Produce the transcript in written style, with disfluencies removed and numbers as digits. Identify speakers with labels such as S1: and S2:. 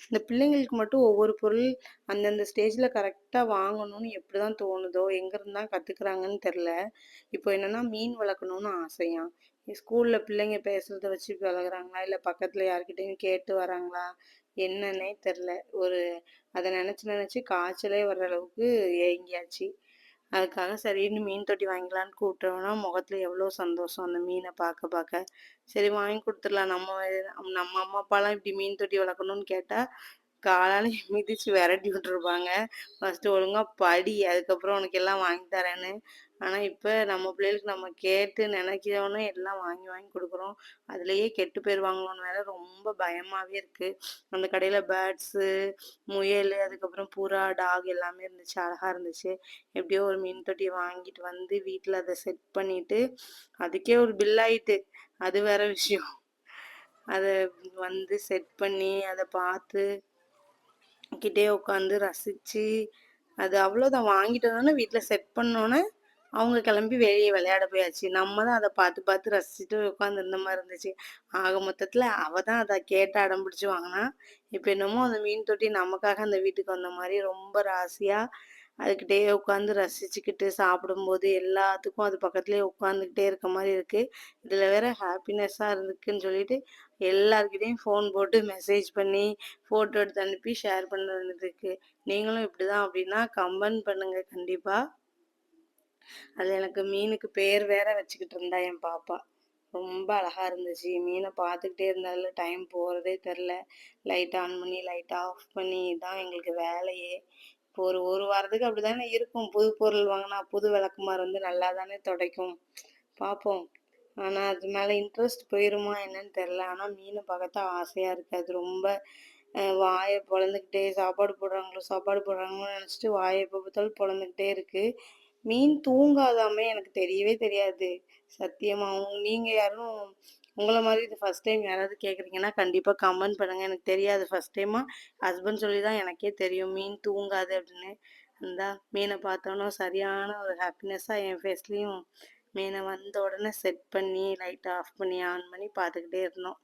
S1: இந்த பிள்ளைங்களுக்கு மட்டும் ஒவ்வொரு பொருள் அந்தந்த ஸ்டேஜ்ல கரெக்ட்டா வாங்கணும்னு எப்படிதான் தோணுதோ, எங்கருந்து தான் கத்துக்கிறாங்கன்னு தெரியல. இப்போ என்னன்னா மீன் வளர்க்கணும்னு ஆசையாம். ஸ்கூல்ல பிள்ளைங்க பேசுறத வச்சு பழகுறாங்களா? இல்ல பக்கத்துல யார்கிட்டயும் கேட்டு வராங்களா? என்னன்னே தெரியல. ஒரு அத நெனச்சு நெனச்சு காய்ச்சலே வர்ற அளவுக்கு ஏங்கியாச்சு. அதுக்காக சரின்னு மீன் தொட்டி வாங்கிக்கலான்னு கூப்பிட்டோம்னா, முகத்துல எவ்வளோ சந்தோஷம் அந்த மீன பாக்க பாக்க. சரி வாங்கி குடுத்துடலாம். நம்ம அம்மா அப்பாலாம் இப்படி மீன் தொட்டி வளர்க்கணும்னு கேட்டா, காலால மிதிச்சு விரட்டி விட்டுருப்பாங்க. ஃபர்ஸ்ட்டு ஒழுங்கா படி, அதுக்கப்புறம் உனக்கு எல்லாம் வாங்கி தரேன்னு. ஆனா இப்ப நம்ம பிள்ளைகளுக்கு நம்ம கேட்டு நினைக்கிறோன்னு எல்லாம் வாங்கி வாங்கி குடுக்குறோம். அதுலயே கெட்டு போயிருவாங்களோன்னு வேற ரொம்ப பயமாவே இருக்கு. அந்த கடையில பேர்ட்ஸு, முயலு, அதுக்கப்புறம் புறா, டாக் எல்லாமே இருந்துச்சு. அழகா இருந்துச்சு. எப்படியோ ஒரு மீன் தொட்டி வாங்கிட்டு வந்து வீட்ல அத செட் பண்ணிட்டு, அதுக்கே ஒரு பில் ஆயிட்டு. அது வேற விஷயம். அத வந்து செட் பண்ணி, அத பார்த்து கிட்டயே உட்காந்து ரசிச்சு, அது அவ்வளோதான் வாங்கிட்டு வந்தோனே வீட்ல செட் பண்ணோனே, அவங்க கிளம்பி வெளிய விளையாட போயாச்சு. நம்ம தான் அத பார்த்து பார்த்து ரசிச்சுட்டு உட்காந்துருந்த மாரி இருந்துச்சு. ஆக மொத்தத்துல அவ தான் அத கேட்டு அடம் பிடிச்சு வாங்குனா. இப்ப என்னமோ அந்த மீன் தொட்டி நமக்காக அந்த வீட்டுக்கு வந்த மாரி ரொம்ப ராசியா அதுகிட்டயே உட்காந்து ரசிச்சுக்கிட்டு சாப்பிடும்போது எல்லாத்துக்கும் அது பக்கத்துலயே உட்காந்துக்கிட்டே இருக்க மாரி இருக்கு. இதுல வேற ஹாப்பினஸ்ஸா இருக்குன்னு சொல்லிட்டு எல்லார்கிட்டயும் ஃபோன் போட்டு மெசேஜ் பண்ணி, ஃபோட்டோ எடுத்து அனுப்பி ஷேர் பண்ண வேண்டியது இருக்கு. நீங்களும் இப்படிதான் அப்படின்னா கமெண்ட் பண்ணுங்க கண்டிப்பா. அதுல எனக்கு மீனுக்கு பேர் வேற வச்சுக்கிட்டு இருந்தா என் பாப்பா. ரொம்ப அழகா இருந்துச்சு. மீன பார்த்துக்கிட்டே இருந்தால டைம் போறதே தெரியல. லைட் ஆன் பண்ணி, லைட் ஆஃப் பண்ணி இதான் எங்களுக்கு வேலையே. இப்போ ஒரு 1 வாரத்துக்கு அப்படிதானே இருக்கும். புது பொருள் வாங்குனா, புது விளக்குமாறு வந்து நல்லா தானே துடைக்கும். பார்ப்போம். ஆனா அது மேல இன்ட்ரெஸ்ட் போயிருமா என்னன்னு தெரியல. ஆனா மீன பார்க்கத்தான் ஆசையா இருக்கு. அது ரொம்ப வாய பொளந்துக்கிட்டே சாப்பாடு போடுறாங்களோ, சாப்பாடு போடுறாங்களோன்னு நெனச்சுட்டு வாய எப்ப பார்த்தாலும் பொளந்துக்கிட்டே இருக்கு. மீன் தூங்காதாமே எனக்கு தெரியவே தெரியாது. சத்தியமா. நீங்க யாரும் உங்கள மாரி இது ஃபர்ஸ்ட் டைம் யாராவது கேட்குறீங்கன்னா, கண்டிப்பா கமெண்ட் பண்ணுங்க. எனக்கு தெரியாது. ஃபர்ஸ்ட் டைமா ஹஸ்பண்ட் சொல்லி தான் எனக்கே தெரியும். மீன் தூங்காது அப்படின்னு. இந்தா மீன பார்த்தோன்னே சரியான ஒரு ஹாப்பினஸ்ஸா என் ஃபேஸ்லயும் மீன வந்த உடனே செட் பண்ணி, லைட்ட ஆஃப் பண்ணி, ஆன் பண்ணி பார்த்துக்கிட்டே இருந்தோம்.